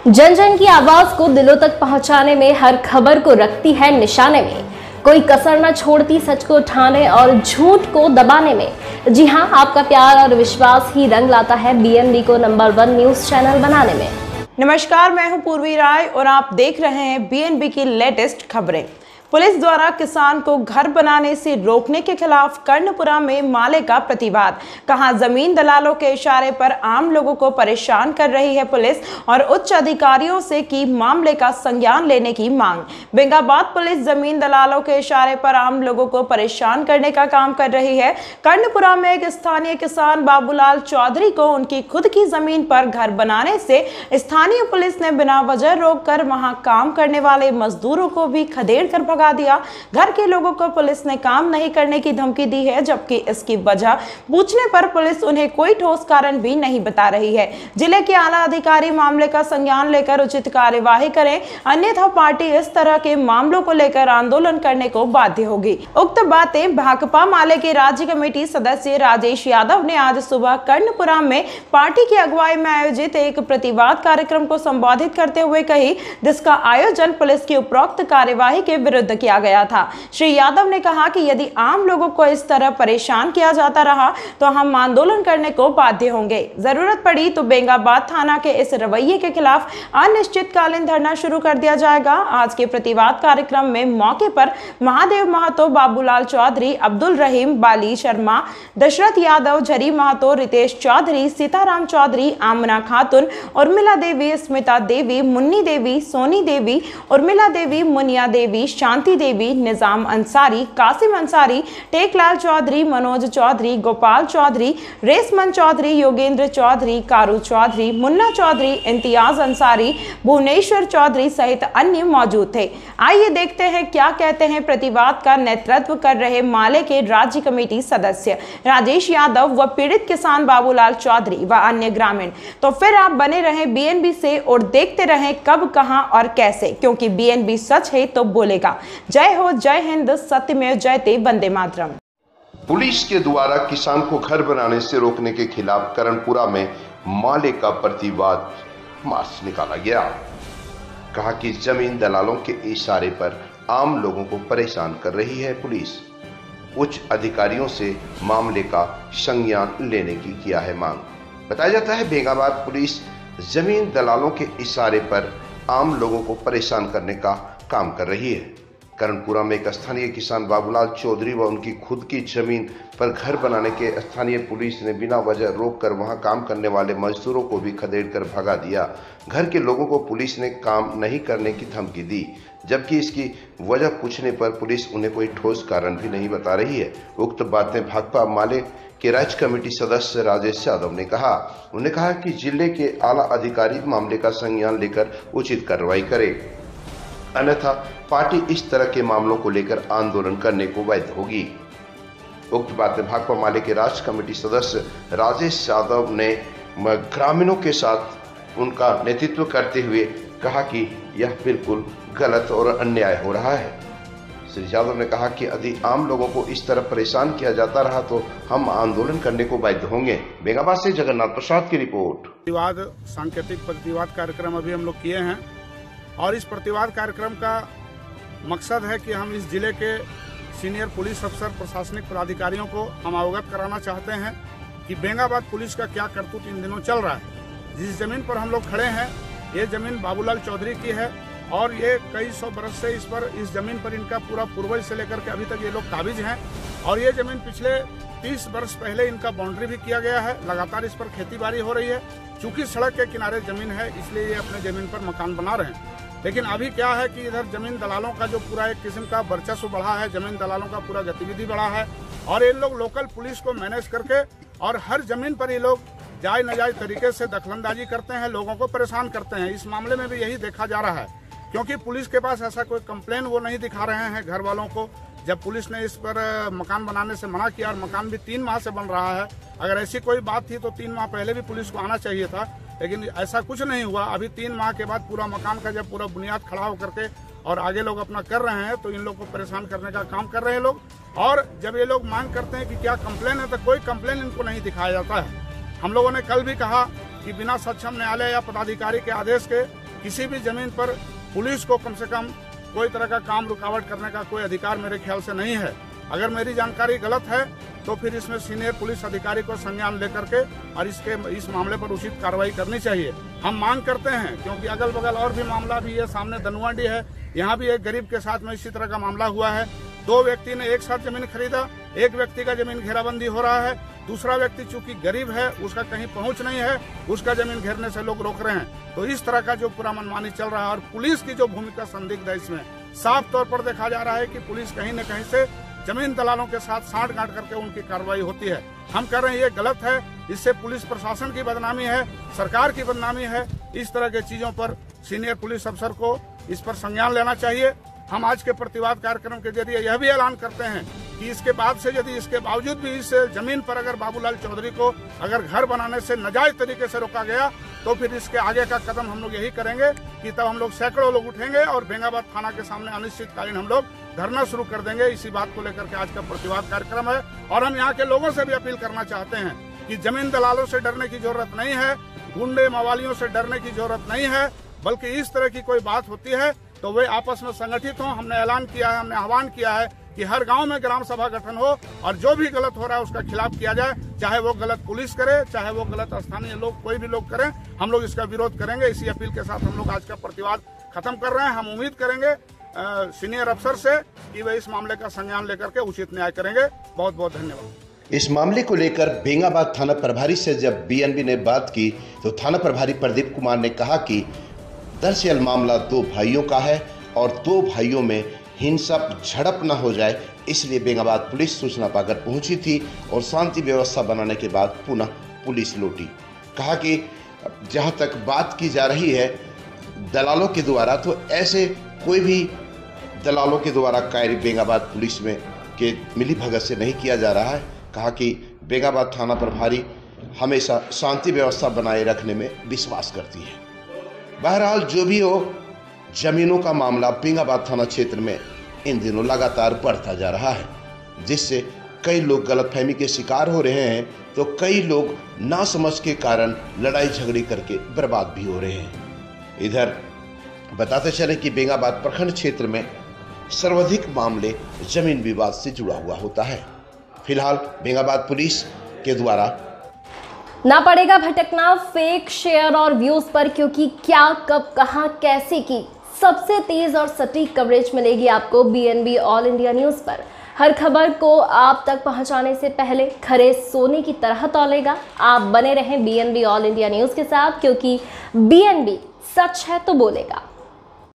जन जन की आवाज को दिलों तक पहुंचाने में हर खबर को रखती है निशाने में, कोई कसर न छोड़ती सच को उठाने और झूठ को दबाने में। जी हां, आपका प्यार और विश्वास ही रंग लाता है बीएनबी को नंबर 1 न्यूज चैनल बनाने में। नमस्कार, मैं हूं पूर्वी राय और आप देख रहे हैं बीएनबी की लेटेस्ट खबरें। पुलिस द्वारा किसान को घर बनाने से रोकने के खिलाफ कर्णपुरा में माले का प्रतिवाद। कहां जमीन दलालों के इशारे पर आम लोगों को परेशान कर रही है पुलिस और उच्च अधिकारियों से की मामले का संज्ञान लेने की मांग। बेंगाबाद पुलिस जमीन दलालों के इशारे पर आम लोगों को परेशान करने का काम कर रही है। कर्णपुरा में एक स्थानीय किसान बाबूलाल चौधरी को उनकी खुद की जमीन पर घर बनाने से स्थानीय पुलिस ने बिना वजह रोककर वहां काम करने वाले मजदूरों को भी खदेड़ कर भगा दिया। घर के लोगों को पुलिस ने काम नहीं करने की धमकी दी है, जबकि इसकी वजह पूछने पर पुलिस उन्हें कोई ठोस कारण भी नहीं बता रही है। जिले के आला अधिकारी मामले का संज्ञान लेकर उचित कार्यवाही करें, अन्यथा पार्टी इस तरह के मामलों को लेकर आंदोलन करने को बाध्य होगी। उक्त बातें भाकपा माले के राज्य कमेटी सदस्य राजेश यादव ने आज सुबह कर्णपुरा में पार्टी की अगुवाई में आयोजित एक प्रतिवाद कार्यक्रम को संबोधित करते हुए कही, जिसका आयोजन पुलिस की उपरोक्त कार्यवाही के विरुद्ध किया गया था। श्री यादव ने कहा कि यदि आम लोगों को इस तरह परेशान किया जाता रहा तो हम आंदोलन करने को बाध्य होंगे। जरूरत पड़ी तो बेंगाबाद थाना के इस रवैये के खिलाफ अनिश्चितकालीन धरना शुरू कर दिया जाएगा। आज के प्रतिवाद कार्यक्रम में मौके पर महादेव महतो, बाबूलाल चौधरी, अब्दुल रहीम, बाली शर्मा, दशरथ यादव, झरी महतो, रितेश चौधरी, सीताराम चौधरी, आमना खातून, उर्मिला देवी, स्मिता देवी, मुन्नी देवी, सोनी देवी, उर्मिला देवी, मुनिया देवी, शांति देवी, निजाम अंसारी, कासिम अंसारी, टेकलाल चौधरी, मनोज चौधरी, गोपाल चौधरी, रेसमन चौधरी, योगेंद्र चौधरी, कारू चौधरी, मुन्ना चौधरी, इम्तियाज अंसारी, भुवनेश्वर चौधरी सहित अन्य मौजूद थे। आइए देखते हैं क्या कहते हैं प्रतिवाद का नेतृत्व कर रहे माले के राज्य कमेटी सदस्य राजेश यादव व पीड़ित किसान बाबूलाल चौधरी व अन्य ग्रामीण। तो फिर आप बने रहें बीएनबी से और देखते रहें कब, कहां और कैसे, क्योंकि बीएनबी सच है तो बोलेगा। जय हो, जय हिंद, सत्यमेव जयते, वंदे मातरम। पुलिस के द्वारा किसान को घर बनाने से रोकने के खिलाफ कर्णपुरा में माले का प्रतिवाद मार्च निकाला गया। कहा कि जमीन दलालों के इशारे पर आम लोगों को परेशान कर रही है पुलिस। उच्च अधिकारियों से मामले का संज्ञान लेने की किया है मांग। बताया जाता है बेंगाबाद पुलिस जमीन दलालों के इशारे पर आम लोगों को परेशान करने का काम कर रही है। कर्णपुरा में एक स्थानीय किसान बाबूलाल चौधरी व उनकी खुद की जमीन पर घर बनाने के स्थानीय पुलिस ने बिना वजह रोककर वहां काम करने वाले मजदूरों को भी खदेड़ कर भगा दिया। घर के लोगों को पुलिस ने काम नहीं करने की धमकी दी, जबकि इसकी वजह पूछने पर पुलिस उन्हें कोई ठोस कारण भी नहीं बता रही है। उक्त बातें भाकपा माले के राज्य कमेटी सदस्य राजेश यादव ने कहा। उन्होंने कहा कि जिले के आला अधिकारी मामले का संज्ञान लेकर उचित कार्रवाई करे, अन्यथा पार्टी इस तरह के मामलों को लेकर आंदोलन करने को बाध्य होगी। उक्त बातें भाकपा माले के राज्य कमेटी सदस्य राजेश यादव ने ग्रामीणों के साथ उनका नेतृत्व करते हुए कहा कि यह बिल्कुल गलत और अन्याय हो रहा है। श्री यादव ने कहा कि यदि आम लोगों को इस तरह परेशान किया जाता रहा तो हम आंदोलन करने को बाध्य होंगे। बेंगाबाद से जगन्नाथ प्रसाद की रिपोर्ट। प्रतिवाद सांकेतिक प्रतिवाद कार्यक्रम अभी हम लोग किए हैं और इस प्रतिवाद कार्यक्रम का मकसद है कि हम इस जिले के सीनियर पुलिस अफसर, प्रशासनिक पदाधिकारियों को हम अवगत कराना चाहते हैं कि बेंगाबाद पुलिस का क्या करतूत इन दिनों चल रहा है। जिस जमीन पर हम लोग खड़े हैं ये जमीन बाबूलाल चौधरी की है और ये कई सौ बरस से इस जमीन पर इनका पूरा पूर्वज से लेकर के अभी तक ये लोग काबिज हैं और ये जमीन पिछले 30 वर्ष पहले इनका बाउंड्री भी किया गया है। लगातार इस पर खेती बाड़ी हो रही है। चूंकि सड़क के किनारे जमीन है इसलिए ये अपने जमीन पर मकान बना रहे हैं। लेकिन अभी क्या है कि इधर जमीन दलालों का जो पूरा एक किस्म का वर्चस्व बढ़ा है, जमीन दलालों का पूरा गतिविधि बढ़ा है और ये लोग लोकल पुलिस को मैनेज करके और हर जमीन पर ये लोग जायज नाजायज तरीके से दखलंदाजी करते हैं, लोगों को परेशान करते हैं। इस मामले में भी यही देखा जा रहा है, क्योंकि पुलिस के पास ऐसा कोई कंप्लेन वो नहीं दिखा रहे हैं घर वालों को। जब पुलिस ने इस पर मकान बनाने से मना किया और मकान भी 3 माह से बन रहा है, अगर ऐसी कोई बात थी तो 3 माह पहले भी पुलिस को आना चाहिए था, लेकिन ऐसा कुछ नहीं हुआ। अभी 3 माह के बाद पूरा मकान का जब पूरा बुनियाद खड़ा होकर के और आगे लोग अपना कर रहे हैं तो इन लोग को परेशान करने का काम कर रहे हैं लोग। और जब ये लोग मांग करते हैं कि क्या कंप्लेन है तो कोई कंप्लेन इनको नहीं दिखाया जाता है। हम लोगों ने कल भी कहा कि बिना सक्षम न्यायालय या पदाधिकारी के आदेश के किसी भी जमीन पर पुलिस को कम से कम कोई तरह का काम रुकावट करने का कोई अधिकार मेरे ख्याल से नहीं है। अगर मेरी जानकारी गलत है तो फिर इसमें सीनियर पुलिस अधिकारी को संज्ञान लेकर के और इस मामले पर उचित कार्रवाई करनी चाहिए। हम मांग करते हैं, क्योंकि अगल बगल और भी मामला भी है, सामने धनुआंडी है, यहाँ भी एक गरीब के साथ में इसी तरह का मामला हुआ है। 2 व्यक्ति ने एक साथ जमीन खरीदा, एक व्यक्ति का जमीन घेराबंदी हो रहा है, दूसरा व्यक्ति चूंकि गरीब है, उसका कहीं पहुंच नहीं है, उसका जमीन घेरने से लोग रोक रहे हैं। तो इस तरह का जो पूरा मनमानी चल रहा है और पुलिस की जो भूमिका संदिग्ध है, इसमें साफ तौर पर देखा जा रहा है कि पुलिस कहीं न कहीं से जमीन दलालों के साथ साठ-गांठ करके उनकी कार्रवाई होती है। हम कह रहे हैं ये गलत है, इससे पुलिस प्रशासन की बदनामी है, सरकार की बदनामी है। इस तरह के चीजों पर सीनियर पुलिस अफसर को इस पर संज्ञान लेना चाहिए। हम आज के प्रतिवाद कार्यक्रम के जरिए यह भी ऐलान करते हैं कि इसके बाद से यदि इसके बावजूद भी इस जमीन पर अगर बाबूलाल चौधरी को अगर घर बनाने से नाजायज तरीके से रोका गया तो फिर इसके आगे का कदम हम लोग यही करेंगे कि तब हम लोग सैकड़ों लोग उठेंगे और बेंगाबाद थाना के सामने अनिश्चितकालीन हम लोग धरना शुरू कर देंगे। इसी बात को लेकर के आज का प्रतिवाद कार्यक्रम है। और हम यहाँ के लोगों से भी अपील करना चाहते हैं कि जमीन दलालों से डरने की जरूरत नहीं है, गुंडे मवालियों से डरने की जरूरत नहीं है, बल्कि इस तरह की कोई बात होती है तो वे आपस में संगठित हों। हमने ऐलान किया है, हमने आह्वान किया है कि हर गांव में ग्राम सभा गठन हो और जो भी गलत हो रहा है उसका खिलाफ किया जाए, चाहे वो गलत पुलिस करे, चाहे वो गलत स्थानीय लोग, कोई भी लोग करें, हम लोग इसका विरोध करेंगे। इसी अपील के साथ हम लोग आज का प्रतिवाद खत्म कर रहे हैं। हम उम्मीद करेंगे सीनियर अफसर से कि वे इस मामले का संज्ञान लेकर के उचित न्याय करेंगे। बहुत बहुत धन्यवाद। इस मामले को लेकर बेंगाबाद थाना प्रभारी से जब बीएनबी ने बात की तो थाना प्रभारी प्रदीप कुमार ने कहा कि दरअसल मामला 2 भाइयों का है और 2 भाइयों में हिंसा झड़प न हो जाए, इसलिए बेंगाबाद पुलिस सूचना पाकर पहुंची थी और शांति व्यवस्था बनाने के बाद पुनः पुलिस लौटी। कहा कि जहां तक बात की जा रही है दलालों के द्वारा, तो ऐसे कोई भी दलालों के द्वारा कार्य बेंगाबाद पुलिस में के मिली भगत से नहीं किया जा रहा है। कहा कि बेंगाबाद थाना प्रभारी हमेशा शांति व्यवस्था बनाए रखने में विश्वास करती है। बहरहाल जो भी हो, जमीनों का मामला बेंगाबाद थाना क्षेत्र में इन दिनों लगातार बढ़ता जा रहा है, जिससे कई लोग गलतफहमी के शिकार हो रहे हैं तो कई लोग नासमझ के कारण लड़ाई झगड़ी करके बर्बाद भी हो रहे हैं। इधर बताते चले कि बेंगाबाद प्रखंड क्षेत्र में सर्वाधिक मामले जमीन विवाद से जुड़ा हुआ होता है। फिलहाल बेंगाबाद पुलिस के द्वारा ना पड़ेगा भटकना फेक शेयर और व्यूज पर, क्योंकि क्या, कब, कहां, कैसे की सबसे तेज और सटीक कवरेज मिलेगी आपको बीएनबी ऑल इंडिया न्यूज पर। हर खबर को आप तक पहुंचाने से पहले खरे सोने की तरह तौलेगा। आप बने रहें बीएनबी ऑल इंडिया न्यूज के साथ, क्योंकि बीएनबी सच है तो बोलेगा।